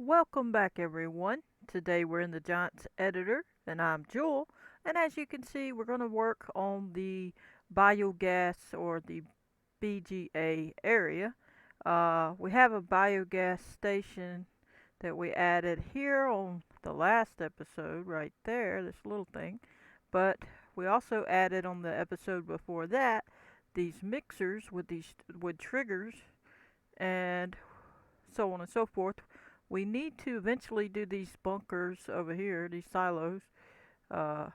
Welcome back, everyone. Today we're in the Giants editor, and I'm Jewel. And as you can see, we're going to work on the biogas or the BGA area. We have a biogas station that we added here on the last episode, right there, this little thing. But we also added on the episode before that these mixers with these with triggers and so on and so forth. We need to eventually do these bunkers over here, these silos, uh,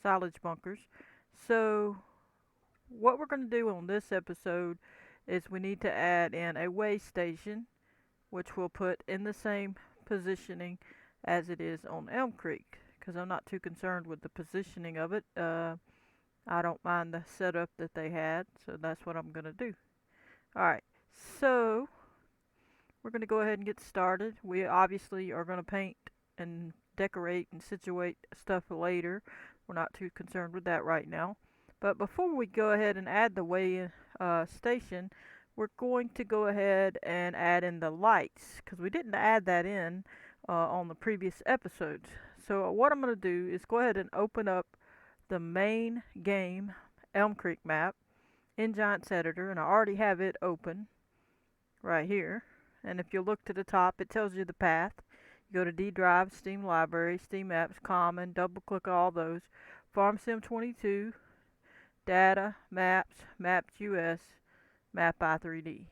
silage bunkers. So what we're going to do on this episode is we need to add in a weigh station, which we'll put in the same positioning as it is on Elm Creek, because I'm not too concerned with the positioning of it. I don't mind the setup that they had, so that's what I'm going to do. Alright, so we're going to go ahead and get started. We obviously are going to paint and decorate and situate stuff later. We're not too concerned with that right now. But before we go ahead and add the weigh station, we're going to go ahead and add in the lights because we didn't add that in on the previous episodes. So what I'm going to do is go ahead and open up the main game Elm Creek map in Giants Editor, and I already have it open right here. And if you look to the top, it tells you the path. You go to D Drive, Steam Library, Steam Apps, Common, double click all those. FarmSim22, Data, Maps, Maps US, Map i3D.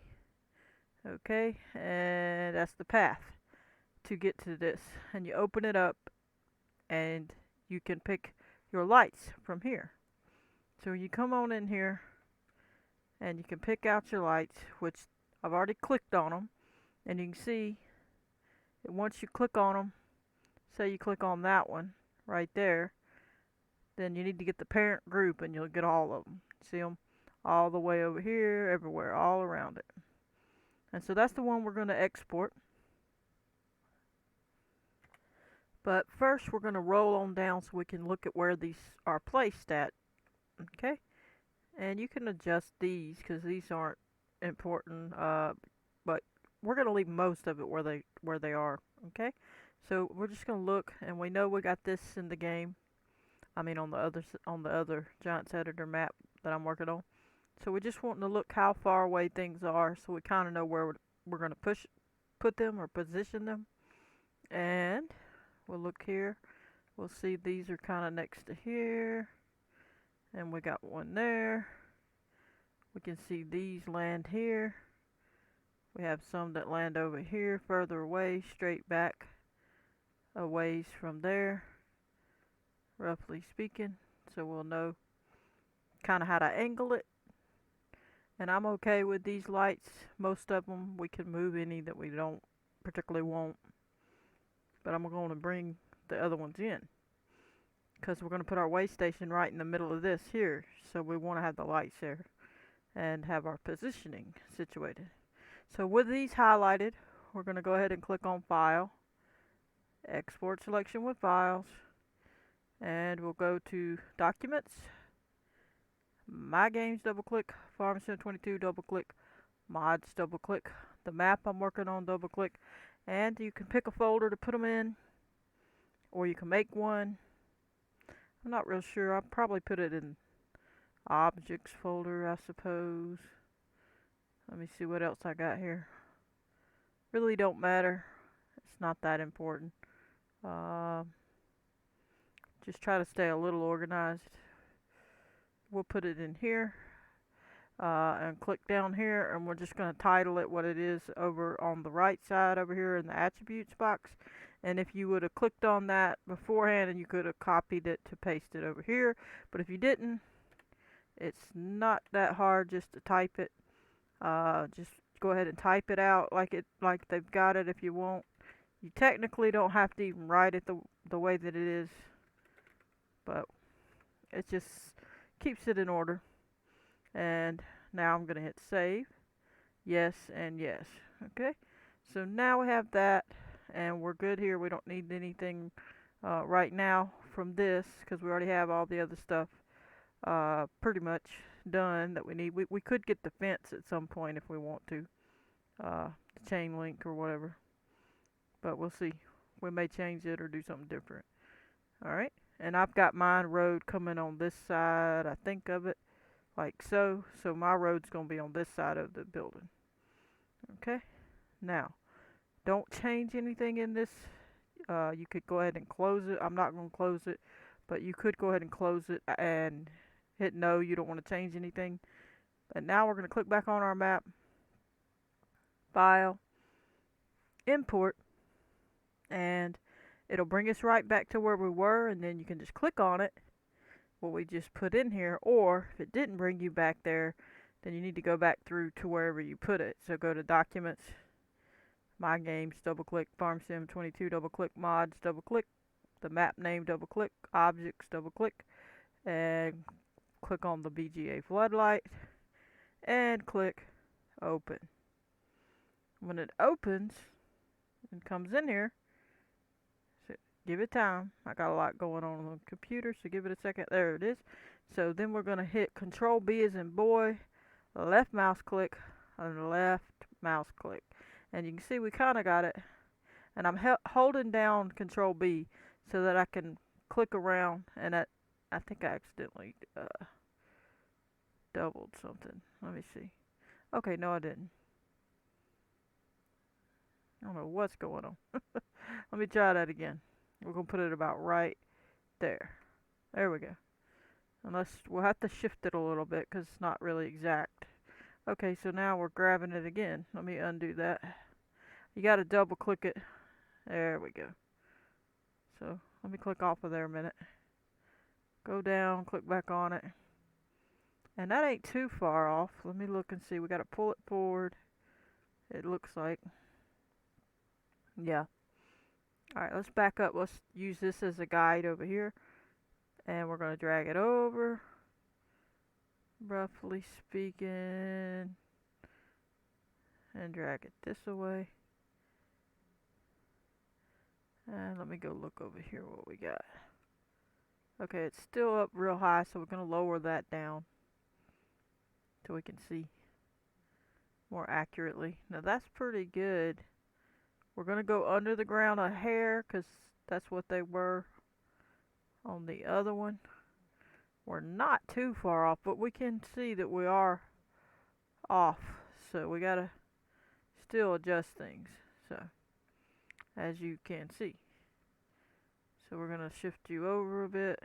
Okay, and that's the path to get to this. And you open it up and you can pick your lights from here. So you come on in here and you can pick out your lights, which I've already clicked on them. And you can see that once you click on them, say you click on that one right there, then you need to get the parent group and you'll get all of them. See them all the way over here, everywhere, all around it. And so that's the one we're going to export. But first we're going to roll on down so we can look at where these are placed at. Okay? And you can adjust these because these aren't important, but we're going to leave most of it where they are. Okay? So we're just going to look, and we know we got this in the game. I mean on the other Giants Editor map that I'm working on. So we just want to look how far away things are, so we kind of know where we're going to put them or position them. And we'll look here. We'll see these are kind of next to here, and we got one there. We can see these land here. We have some that land over here, further away, straight back a ways from there, roughly speaking. So we'll know kind of how to angle it. And I'm okay with these lights. Most of them, we can move any that we don't particularly want. But I'm going to bring the other ones in, because we're going to put our weigh station right in the middle of this here. So we want to have the lights there and have our positioning situated. So with these highlighted, we're going to go ahead and click on File, Export Selection with Files, and we'll go to Documents, My Games, double click, FarmSim22, double click, Mods, double click, the map I'm working on, double click, and you can pick a folder to put them in, or you can make one. I'm not real sure. I'll probably put it in Objects folder, I suppose. Let me see what else I got here. Really don't matter. It's not that important. Just try to stay a little organized. We'll put it in here and click down here, and we're just going to title it what it is over on the right side over here in the attributes box. And if you would have clicked on that beforehand, and you could have copied it to paste it over here, but if you didn't, it's not that hard just to type it. Just go ahead and type it out like they've got it if you want. You technically don't have to even write it the way that it is, but it just keeps it in order. And now I'm going to hit save. Yes and yes. Okay, so now we have that, and we're good here. We don't need anything right now from this because we already have all the other stuff pretty much done that we need. We could get the fence at some point if we want to, the chain link or whatever. but we'll see. We may change it or do something different. Alright, and I've got my road coming on this side, I think of it, like so. So my road's going to be on this side of the building. Okay, now, don't change anything in this. You could go ahead and close it. I'm not going to close it, but you could go ahead and close it and hit no. You don't want to change anything. And now we're going to click back on our map, File, Import, and it'll bring us right back to where we were, and then you can just click on it, what we just put in here, or if it didn't bring you back there, then you need to go back through to wherever you put it. So go to Documents, My Games, double click, Farm Sim 22, double click, Mods, double click, the map name, double click, Objects, double click, and click on the BGA floodlight, and click Open. When it opens and comes in here, so give it time. I got a lot going on the computer, so give it a second. There it is. So then we're going to hit Control B as in boy, left mouse click, and left mouse click. And you can see we kind of got it. And I'm holding down Control B so that I can click around. And I think I accidentally doubled something. Let me see. Okay, no I didn't. I don't know what's going on. Let me try that again. We're going to put it about right there. There we go. Unless we'll have to shift it a little bit because it's not really exact. Okay, so now we're grabbing it again. Let me undo that. You got to double click it. There we go. So let me click off of there a minute. Go down, click back on it. And that ain't too far off. Let me look and see. We got to pull it forward. It looks like. Yeah. Alright, let's back up. Let's use this as a guide over here. And we're going to drag it over. Roughly speaking. And drag it this away. And let me go look over here what we got. Okay, it's still up real high, so we're going to lower that down so we can see more accurately. Now that's pretty good. We're going to go under the ground a hair because that's what they were on the other one. We're not too far off, but we can see that we are off. So we got to still adjust things. So as you can see. So we're going to shift you over a bit.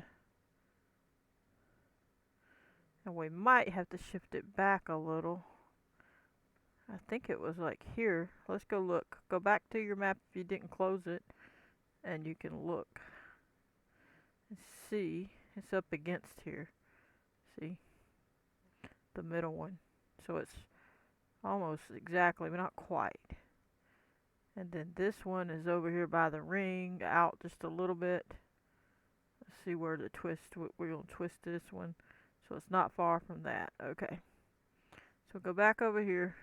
And we might have to shift it back a little. I think it was like here. Let's go look. Go back to your map if you didn't close it. And you can look. And see. It's up against here. See? The middle one. So it's almost exactly, but not quite. And then this one is over here by the ring. Out just a little bit. Let's see where the twist. We're going to twist this one. So it's not far from that. Okay. So go back over here.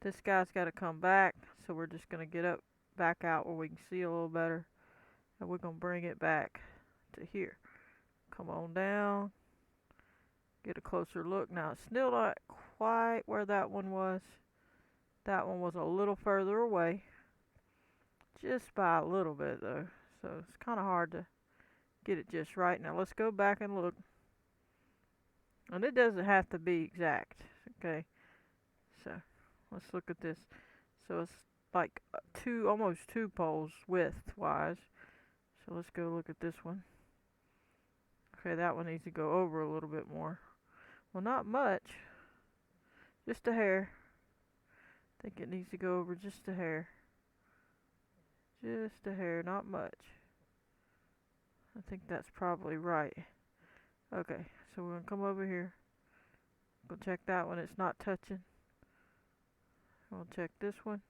This guy's got to come back. So we're just going to get up, back out where we can see a little better. And we're going to bring it back to here. Come on down. Get a closer look. Now it's still not quite where that one was. That one was a little further away. Just by a little bit though. So it's kind of hard to get it just right. Now let's go back and look. And it doesn't have to be exact, okay? So, let's look at this. So it's like almost two poles width-wise. So let's go look at this one. Okay, that one needs to go over a little bit more. Well, not much. Just a hair. I think it needs to go over just a hair. Just a hair, not much. I think that's probably right. Okay, so we're going to come over here. Go check that one. It's not touching. We'll check this one.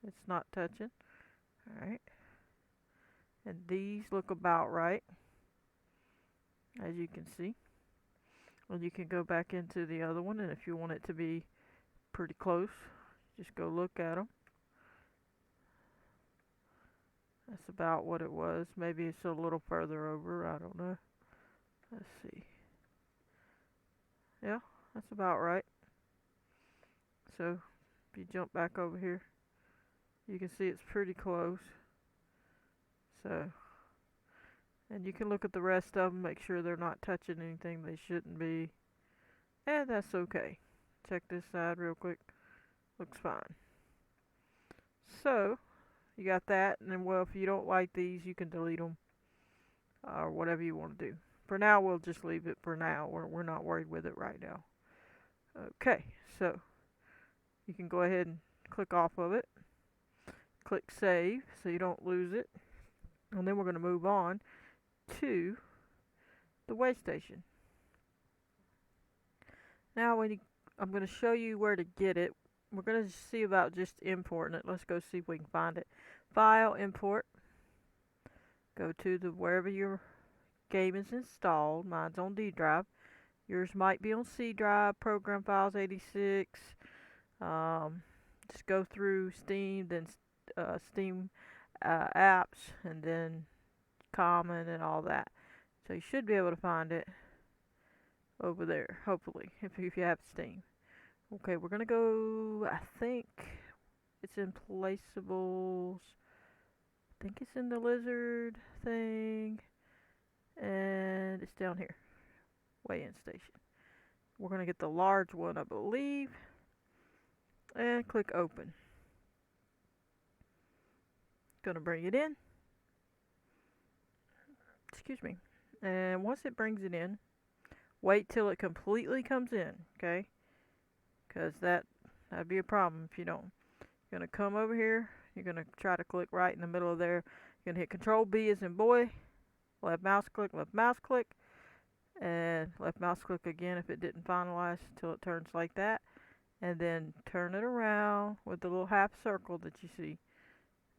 It's not touching. Alright. And these look about right. As you can see. And you can go back into the other one. And if you want it to be pretty close, just go look at them. That's about what it was. Maybe it's a little further over. I don't know. Let's see. Yeah, that's about right. So, if you jump back over here, You can see it's pretty close. So, and you can look at the rest of them, make sure they're not touching anything they shouldn't be. And that's okay. Check this side real quick. Looks fine. So, you got that, and then, well, if you don't like these, you can delete them, or whatever you want to do. For now, we'll just leave it for now. We're not worried with it right now. Okay, so you can go ahead and click off of it. Click save so you don't lose it. And then we're going to move on to the way station. Now I'm going to show you where to get it. We're going to see about just importing it. Let's go see if we can find it. File, import. Go to the wherever your game is installed. Mine's on D drive. Yours might be on C drive. Program files 86. Just go through Steam, then Steam apps, and then common and all that. So you should be able to find it over there, hopefully, if you have Steam. Okay, we're gonna go, I think it's in placeables. I think it's in the lizard thing, and it's down here, weigh-in station. We're gonna get the large one, I believe, and click open. Gonna bring it in. Excuse me. And once it brings it in, wait till it completely comes in, okay? Because that'd be a problem if you don't. You're gonna come over here. You're gonna try to click right in the middle of there. You're gonna hit Control B as in boy. Left mouse click, and left mouse click again if it didn't finalize till it turns like that. And then turn it around with the little half circle that you see,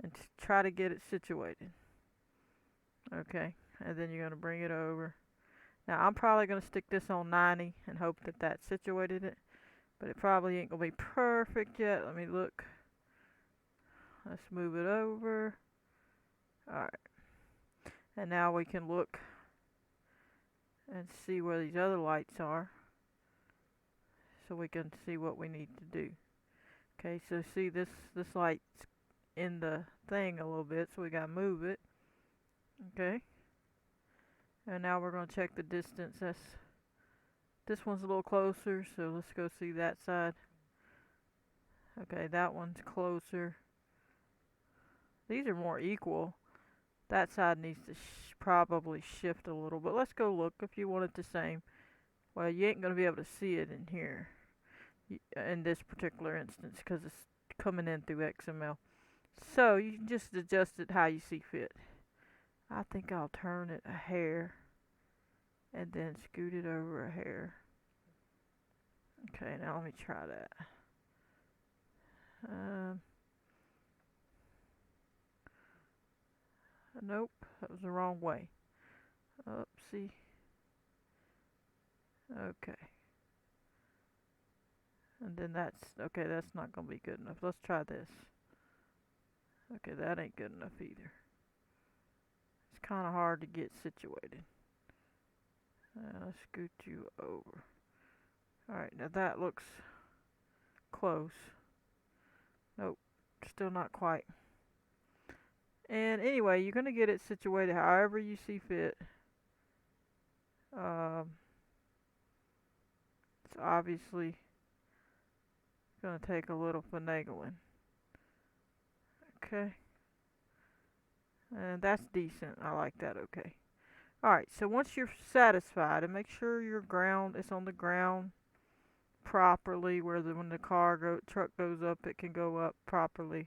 and try to get it situated. Okay, and then you're gonna bring it over. Now I'm probably gonna stick this on 90 and hope that that situated it, but it probably ain't gonna be perfect yet. Let me look. Let's move it over. Alright. And now we can look and see where these other lights are, so we can see what we need to do. Okay, so see this light's in the thing a little bit, so we gotta move it. Okay. And now we're gonna check the distance. This one's a little closer, so let's go see that side. Okay, that one's closer. These are more equal. That side needs to probably shift a little, but let's go look if you want it the same. Well, you ain't gonna be able to see it in here, in this particular instance, because it's coming in through XML. So you can just adjust it how you see fit. I think I'll turn it a hair and then scoot it over a hair. Okay, now let me try that. Nope, that was the wrong way. Oopsie. Okay. And then that's not gonna be good enough. Let's try this. Okay, that ain't good enough either. It's kind of hard to get situated. Let's scoot you over. Alright, now that looks close. Nope, still not quite. And anyway, you're going to get it situated however you see fit. It's obviously going to take a little finagling. Okay. And that's decent. I like that. Okay. Alright, so once you're satisfied, and make sure your ground is on the ground properly, where when the truck goes up, it can go up properly.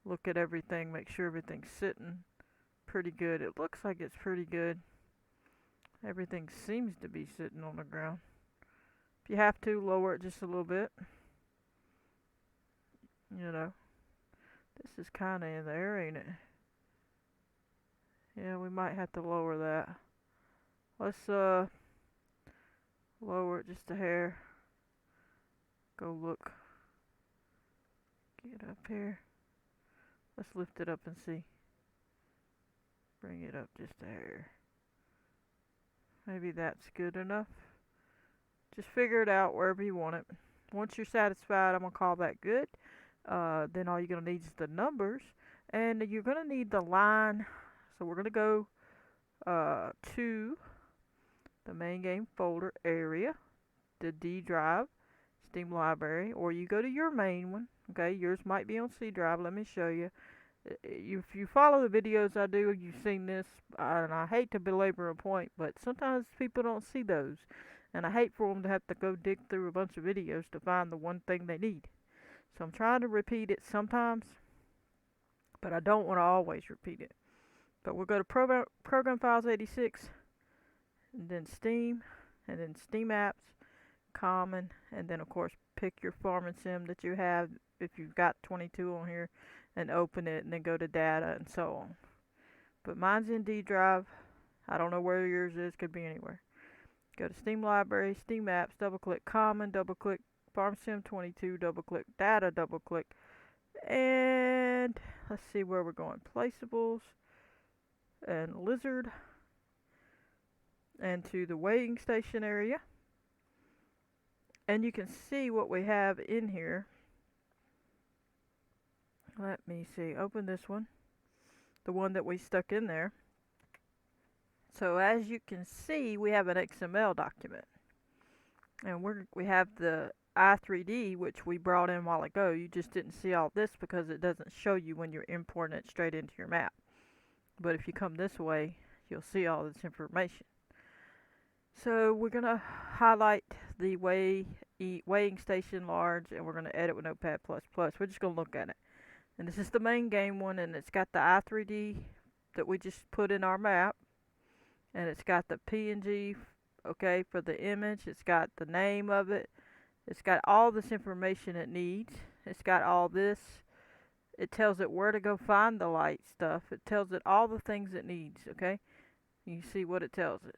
Look at everything, make sure everything's sitting pretty good. It looks like it's pretty good. Everything seems to be sitting on the ground. If you have to, lower it just a little bit. You know, this is kind of in there, ain't it? Yeah, we might have to lower that. Let's lower it just a hair. Go look. Get up here. Let's lift it up and see. Bring it up just a hair. Maybe that's good enough. Just figure it out wherever you want it. Once you're satisfied, I'm going to call that good. then all you're going to need is the numbers, and you're going to need the line. So we're going to go to the main game folder area, the D drive, Steam library, or you go to your main one. Okay, yours might be on C drive. Let me show you. If you follow the videos I do, you've seen this, and I hate to belabor a point, but sometimes people don't see those, and I hate for them to have to go dig through a bunch of videos to find the one thing they need. So I'm trying to repeat it sometimes, but I don't want to always repeat it. But we'll go to Program Files 86, and then Steam, and then Steam Apps, Common, and then of course pick your farm and sim that you have if you've got 22 on here, and open it, and then go to data and so on. But mine's in D drive. I don't know where yours is, could be anywhere. Go to Steam Library, Steam Apps, double click Common, double click Farm Sim 22, double click Data, double click, and let's see where we're going. Placeables and Lizard, and to the weighing station area. And you can see what we have in here. Let me see, open this one, the one that we stuck in there. So as you can see, we have an XML document. And we have the i3D, which we brought in a while ago. You just didn't see all this because it doesn't show you when you're importing it straight into your map. But if you come this way, you'll see all this information. So we're going to highlight the weighing station large, and we're going to edit with Notepad++. We're just going to look at it. And this is the main game one, and it's got the i3D that we just put in our map. And it's got the PNG, okay, for the image. It's got the name of it. It's got all this information it needs. It's got all this. It tells it where to go find the light stuff. It tells it all the things it needs, okay? You see what it tells it.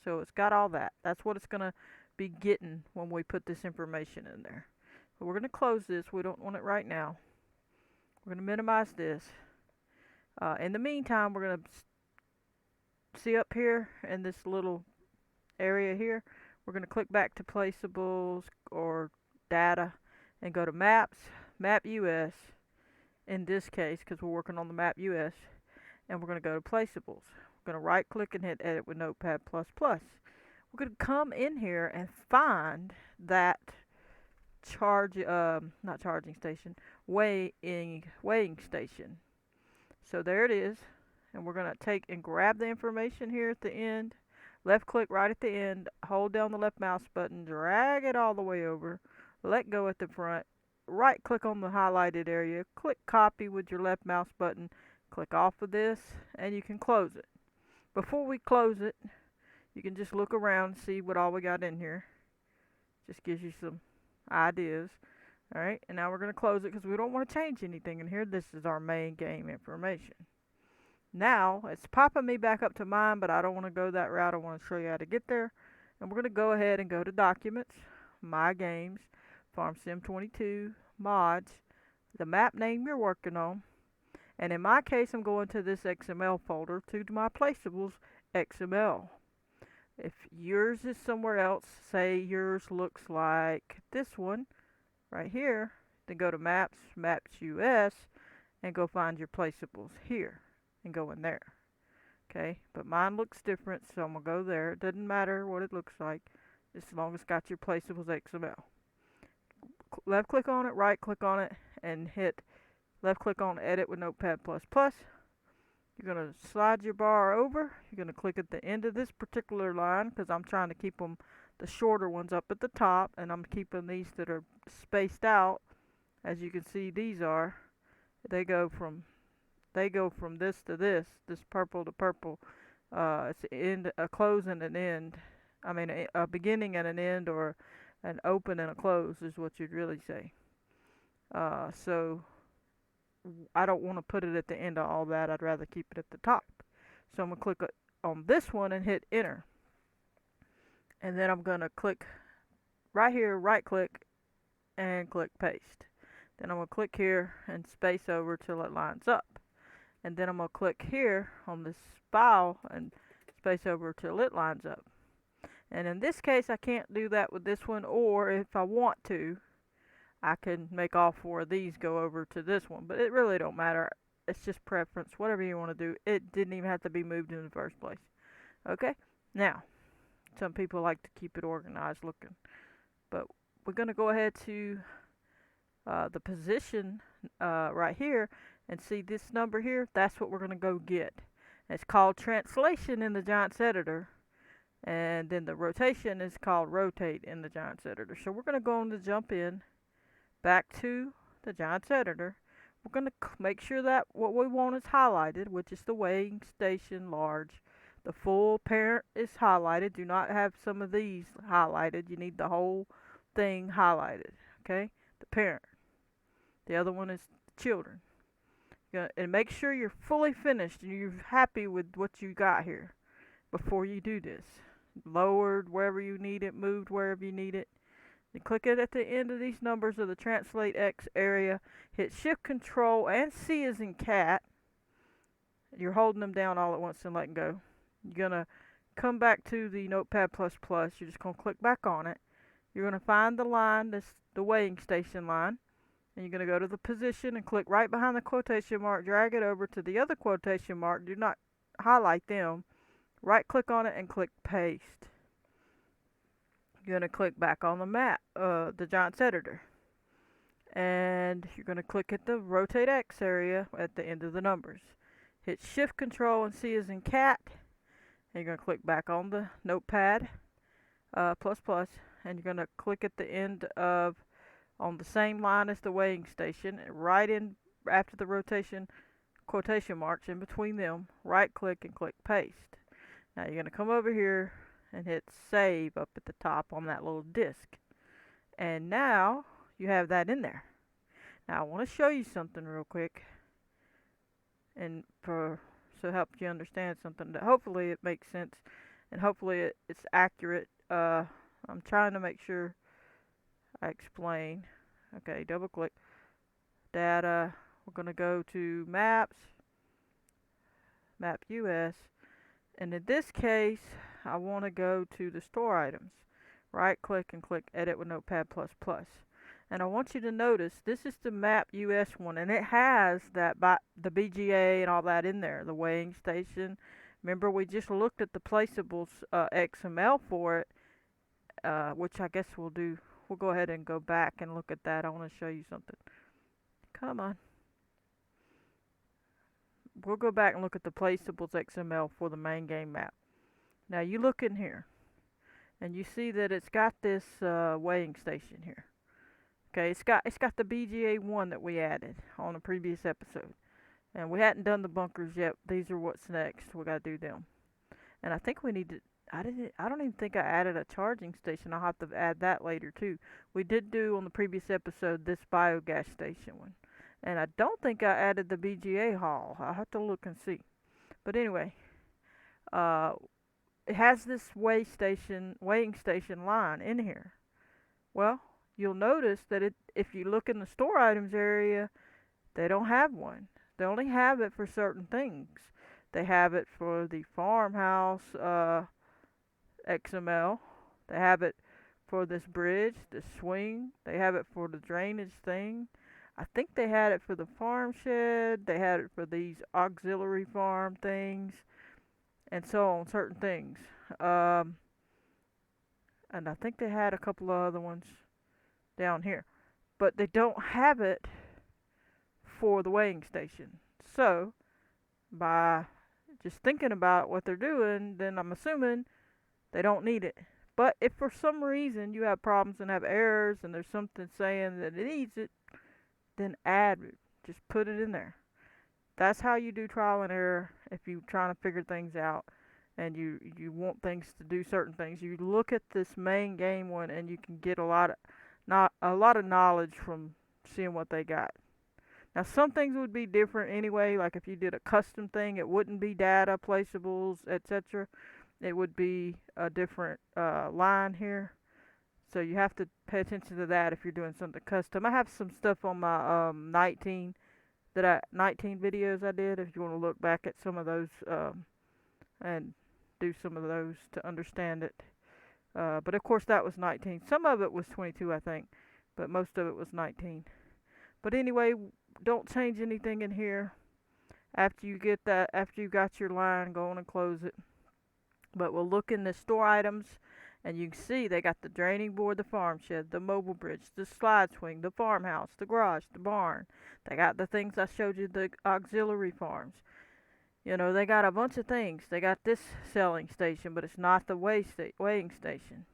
So it's got all that. That's what it's going to be getting when we put this information in there. So we're going to close this. We don't want it right now. We're going to minimize this. In the meantime, we're going to see up here in this little area here, we're going to click back to Placeables or Data and go to Maps, Map US, in this case, because we're working on the Map US, and we're going to go to Placeables. We're going to right click and hit Edit with Notepad++. We're going to come in here and find that not charging station, weighing station. So there it is, and we're going to take and grab the information here at the end, left click right at the end, hold down the left mouse button, drag it all the way over, let go at the front, right click on the highlighted area, click copy with your left mouse button, click off of this, and you can close it. Before we close it, you can just look around and see what all we got in here. Just gives you some ideas. Alright, and now we're going to close it because we don't want to change anything in here. This is our main game information. Now, it's popping me back up to mine, but I don't want to go that route. I want to show you how to get there. And we're going to go ahead and go to Documents, My Games, Farm Sim 22, Mods, the map name you're working on. And in my case, I'm going to this XML folder, to my Placeables XML. If yours is somewhere else, say yours looks like this one right here, then go to Maps, Maps US, and go find your Placeables here and go in there. Okay, but mine looks different, so I'm going to go there. It doesn't matter what it looks like, as long as it's got your Placeables XML. Left click on it, right click on it, and hit left click on Edit with Notepad++. You're going to slide your bar over. You're going to click at the end of this particular line, because I'm trying to keep them, the shorter ones, up at the top, and I'm keeping these that are spaced out. As you can see, these are, they go from this to this purple to purple. It's a close and an end. I mean, a beginning and an end, or an open and a close is what you'd really say. So I don't want to put it at the end of all that. I'd rather keep it at the top. So I'm going to click on this one and hit enter. And then I'm going to click right here, right click, and click paste. Then I'm going to click here and space over till it lines up. And then I'm going to click here on this file and space over till it lines up. And in this case, I can't do that with this one, or if I want to, I can make all four of these go over to this one, but it really don't matter. It's just preference, whatever you want to do. It didn't even have to be moved in the first place. Okay? Now, some people like to keep it organized looking, but we're going to go ahead to the position right here and see this number here. That's what we're going to go get. It's called translation in the Giants editor, and then the rotation is called rotate in the Giants editor. So we're going to go on to jump in back to the Giants editor. We're going to make sure that what we want is highlighted, which is the weighing station large. The full parent is highlighted. Do not have some of these highlighted. You need the whole thing highlighted. Okay? The parent. The other one is children. And make sure you're fully finished and you're happy with what you got here before you do this. Lowered wherever you need it, moved wherever you need it. You click it at the end of these numbers of the Translate X area. Hit Shift Control and C as in cat. You're holding them down all at once and letting go. You're going to come back to the Notepad++. You're just going to click back on it. You're going to find the line, the weighing station line. And you're going to go to the position and click right behind the quotation mark. Drag it over to the other quotation mark. Do not highlight them. Right click on it and click paste. You're going to click back on the map, the Giants editor. And you're going to click at the rotate X area at the end of the numbers. Hit Shift Control and C as in cat. And you're going to click back on the Notepad++. And you're going to click at the end of on the same line as the weighing station, right in after the rotation quotation marks in between them, right click and click paste. Now you're going to come over here and hit save up at the top on that little disk. And now you have that in there. Now I want to show you something real quick, and so help you understand something that hopefully it makes sense and hopefully it's accurate. I'm trying to make sure I explain. Okay, double click data. We're going to go to maps, map US, and in this case I want to go to the store items. Right click and click edit with Notepad++. And I want you to notice this is the map US one, and it has that the BGA and all that in there, the weighing station. Remember we just looked at the placeables XML for it, which I guess we'll do. We'll go ahead and go back and look at that. I want to show you something. Come on. We'll go back and look at the placeables XML for the main game map. Now you look in here, and you see that it's got this weighing station here. Okay, it's got the BGA one that we added on a previous episode, and we hadn't done the bunkers yet. These are what's next. We got to do them, and I think we need to. I don't even think I added a charging station. I'll have to add that later too. We did do on the previous episode this biogas station one, and I don't think I added the BGA hall. I'll have to look and see. But anyway, it has this weighing station line in here. Well, you'll notice that if you look in the store items area, they don't have one. They only have it for certain things. They have it for the farmhouse XML. They have it for this bridge, the swing. They have it for the drainage thing. I think they had it for the farm shed. They had it for these auxiliary farm things, and so on, certain things. And I think they had a couple of other ones down here, but they don't have it for the weighing station. So by just thinking about what they're doing, then I'm assuming they don't need it. But if for some reason you have problems and have errors and there's something saying that it needs it, then add it. Just put it in there. That's how you do trial and error if you're trying to figure things out and you want things to do certain things. You look at this main game one and you can get a lot of knowledge from seeing what they got. Now some things would be different anyway, like if you did a custom thing, it wouldn't be data, placeables, etc. It would be a different line here. So you have to pay attention to that if you're doing something custom. I have some stuff on my 19 videos I did, if you want to look back at some of those and do some of those to understand it. But of course that was 19. Some of it was 22, I think. but most of it was 19. But anyway, don't change anything in here after you get that, after you got your line, go on and close it. But we'll look in the store items, and you can see they got the draining board, the farm shed, the mobile bridge, the slide swing, the farmhouse, the garage, the barn. They got the things I showed you, the auxiliary farms. You know, they got a bunch of things. They got this selling station, but it's not the weighing station.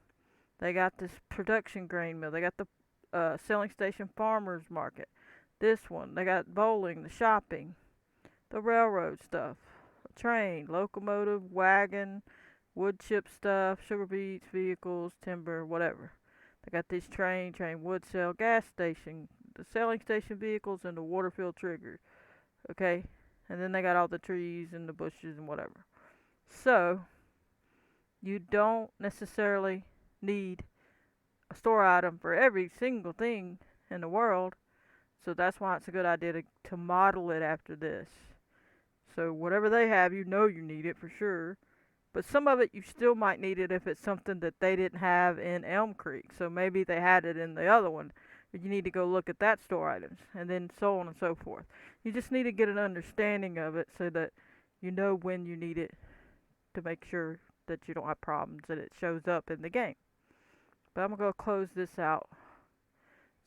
They got this production grain mill. They got the selling station farmers market. This one. They got bowling, the shopping, the railroad stuff, a train, locomotive, wagon, wood chip stuff, sugar beets, vehicles, timber, whatever. They got this train wood cell, gas station, the selling station vehicles, and the water field trigger. Okay? And then they got all the trees and the bushes and whatever. So, you don't necessarily need a store item for every single thing in the world. So that's why it's a good idea to model it after this. So whatever they have, you know you need it for sure. But some of it you still might need it if it's something that they didn't have in Elm Creek. So maybe they had it in the other one. But you need to go look at that store items, and then so on and so forth. You just need to get an understanding of it so that you know when you need it to make sure that you don't have problems and it shows up in the game. But I'm going to close this out.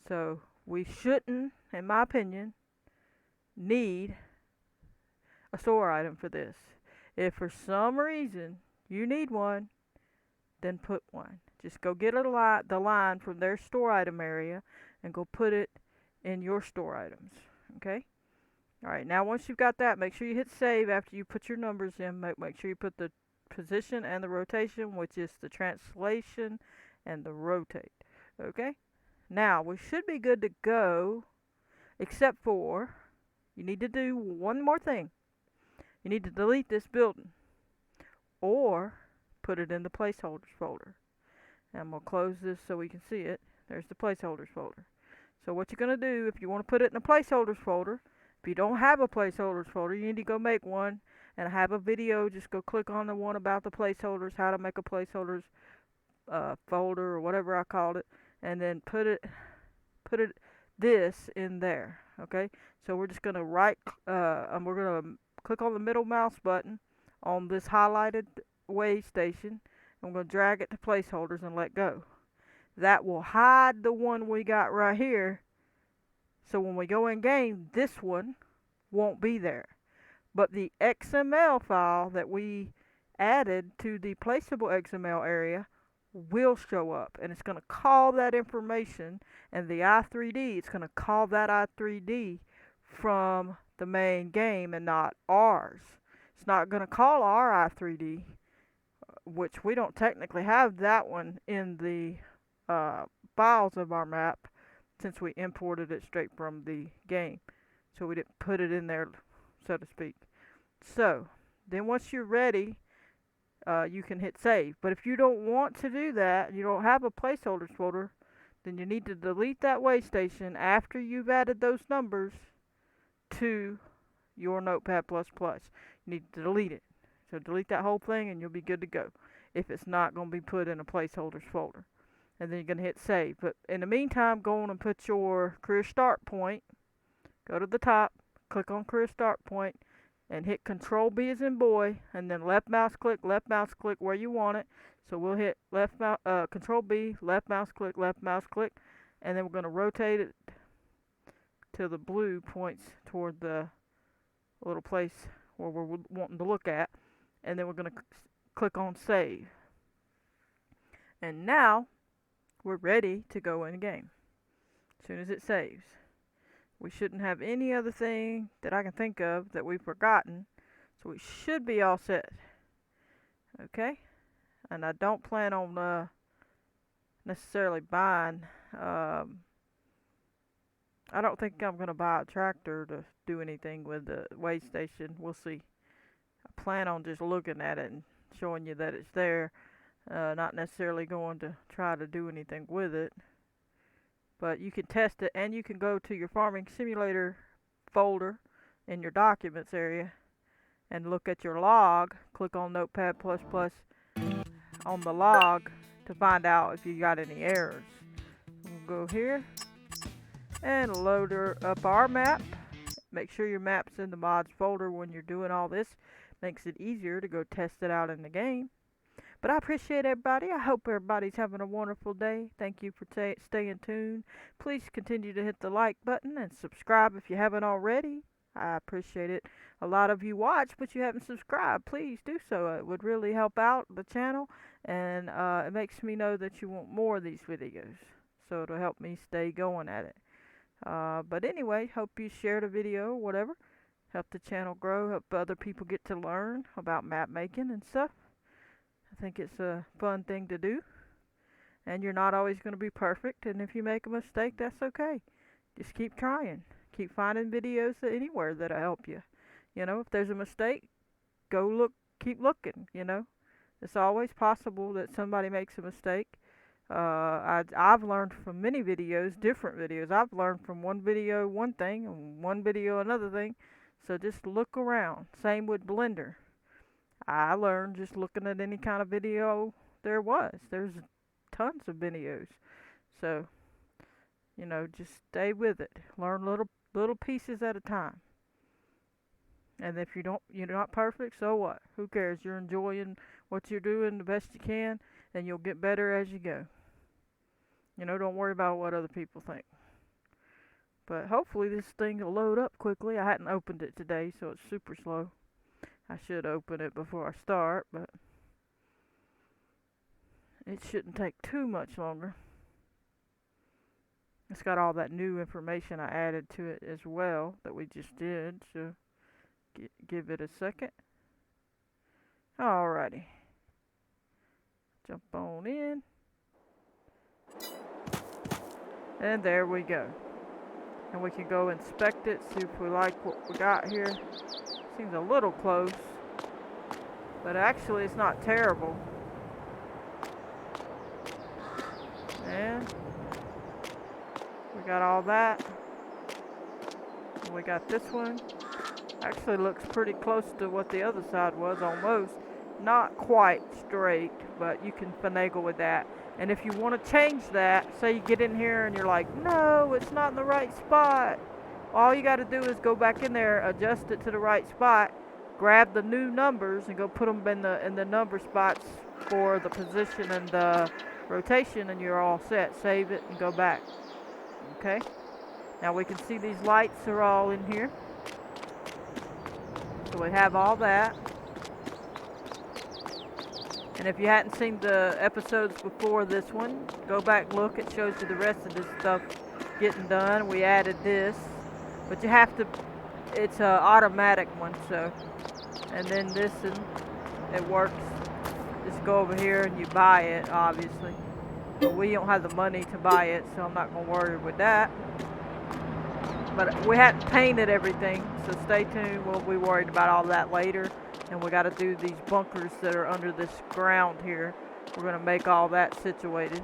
So we shouldn't, in my opinion, need a store item for this. If for some reason you need one, then put one. Just go get the line from their store item area and go put it in your store items. Okay? Alright, now once you've got that, make sure you hit save after you put your numbers in. Make sure you put the position and the rotation, which is the translation and the rotate. Okay? Now, we should be good to go, except for you need to do one more thing. You need to delete this building or put it in the placeholders folder. And I'm going to close this so we can see it. There's the placeholders folder. So what you're going to do, if you want to put it in the placeholders folder, if you don't have a placeholders folder, you need to go make one. And I have a video, just go click on the one about the placeholders, how to make a placeholders folder or whatever I called it. And then put this in there. Okay? So we're just going to we're going to click on the middle mouse button on this highlighted way station. I'm going to drag it to placeholders and let go. That will hide the one we got right here. So when we go in game, this one won't be there. But the XML file that we added to the placeable XML area will show up. And it's going to call that information. And the i3D, it's going to call that i3D from the main game and not ours. It's not going to call our i3D, which we don't technically have that one in the files of our map since we imported it straight from the game. So we didn't put it in there, so to speak. So, then once you're ready, you can hit save. But if you don't want to do that, you don't have a placeholders folder, then you need to delete that way station after you've added those numbers to your Notepad++. You need to delete it. So delete that whole thing and you'll be good to go if it's not going to be put in a placeholders folder. And then you're going to hit save. But in the meantime, go on and put your career start point. Go to the top, click on career start point, and hit Control B as in boy, and then left mouse click where you want it. So we'll hit Control B, left mouse click, and then we're going to rotate it till the blue points toward the little place where we're wanting to look at, and then we're going to click on save. And now we're ready to go in the game as soon as it saves. We shouldn't have any other thing that I can think of that we've forgotten, so we should be all set. Okay? And I don't plan on necessarily buying, I don't think I'm going to buy a tractor to do anything with the weigh station. We'll see. I plan on just looking at it and showing you that it's there, not necessarily going to try to do anything with it. But you can test it, and you can go to your farming simulator folder in your documents area and look at your log. Click on Notepad++ on the log to find out if you got any errors. We'll go here, and load up our map. Make sure your map's in the mods folder when you're doing all this. Makes it easier to go test it out in the game. But I appreciate everybody. I hope everybody's having a wonderful day. Thank you for staying tuned. Please continue to hit the like button and subscribe if you haven't already. I appreciate it. A lot of you watch, but you haven't subscribed. Please do so. It would really help out the channel, and it makes me know that you want more of these videos. So it'll help me stay going at it. But anyway, hope you share the video or whatever. Help the channel grow, help other people get to learn about map making and stuff. I think it's a fun thing to do. And you're not always going to be perfect, and if you make a mistake, that's okay. Just keep trying. Keep finding videos anywhere that'll help you. You know, if there's a mistake, go look, keep looking, you know. It's always possible that somebody makes a mistake. I've learned from many videos, different videos. I've learned from one video one thing, and one video another thing. So just look around. Same with Blender. I learned just looking at any kind of video there was. There's tons of videos. So, you know, just stay with it. Learn little pieces at a time. And if you're not perfect, so what? Who cares? You're enjoying what you're doing the best you can, and you'll get better as you go. You know, don't worry about what other people think. But hopefully this thing will load up quickly. I hadn't opened it today, so it's super slow. I should open it before I start, but it shouldn't take too much longer. It's got all that new information I added to it as well that we just did, so give it a second. Alrighty. Jump on in. And there we go. And we can go inspect it, see if we like what we got here. Seems a little close, but actually it's not terrible. And we got all that. And we got this one. Actually looks pretty close to what the other side was, almost. Not quite straight, but you can finagle with that. And if you want to change that, say you get in here and you're like, no, it's not in the right spot. All you got to do is go back in there, adjust it to the right spot, grab the new numbers and go put them in the number spots for the position and the rotation, and you're all set. Save it and go back. Okay? Now we can see these lights are all in here. So we have all that. And if you hadn't seen the episodes before this one, go back, look. It shows you the rest of this stuff getting done. We added this. But you have to, it's an automatic one, so. And then this, and it works. Just go over here and you buy it, obviously. But we don't have the money to buy it, so I'm not going to worry with that. But we hadn't painted everything, so stay tuned. We'll be worried about all that later. And we got to do these bunkers that are under this ground here. We're going to make all that situated.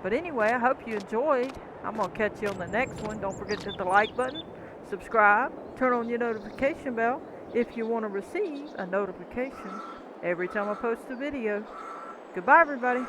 But anyway, I hope you enjoyed. I'm going to catch you on the next one. Don't forget to hit the like button, subscribe, turn on your notification bell if you want to receive a notification every time I post a video. Goodbye, everybody.